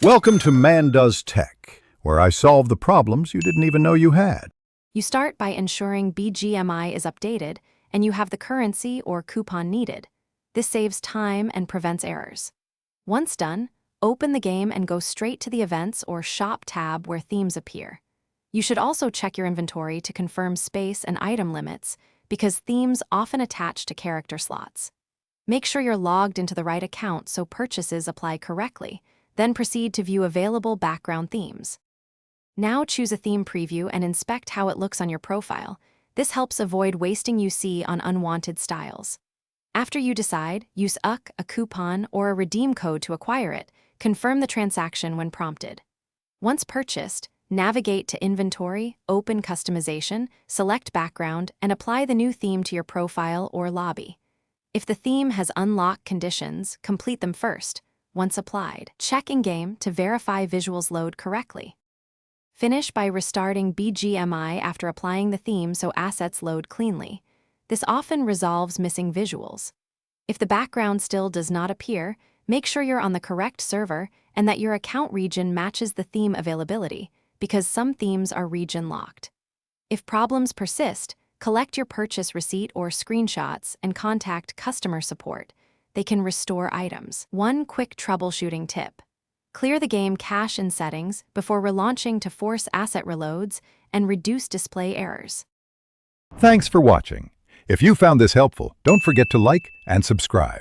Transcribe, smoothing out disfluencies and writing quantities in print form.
Welcome to Man Does Tech, where I solve the problems you didn't even know you had. You start by ensuring Bgmi is updated and you have the currency or coupon needed. This saves time and prevents errors. Once done, open the game and go straight to the Events or Shop tab where themes appear. You should also check your inventory to confirm space and item limits because themes often attach to character slots. Make sure you're logged into the right account so purchases apply correctly. Then proceed to view available background themes. Now choose a theme preview and inspect how it looks on your profile. This helps avoid wasting UC on unwanted styles. After you decide, use a coupon, or a redeem code to acquire it. Confirm the transaction when prompted. Once purchased, navigate to Inventory, open Customization, select Background, and apply the new theme to your profile or lobby. If the theme has unlock conditions, complete them first. Once applied, check in-game to verify visuals load correctly. Finish by restarting Bgmi after applying the theme so assets load cleanly. This often resolves missing visuals. If the background still does not appear, make sure you're on the correct server and that your account region matches the theme availability, because some themes are region locked. If problems persist, collect your purchase receipt or screenshots and contact customer support. They can restore items. One quick troubleshooting tip: clear the game cache in settings before relaunching to force asset reloads and reduce display errors. Thanks for watching. If you found this helpful, don't forget to like and subscribe.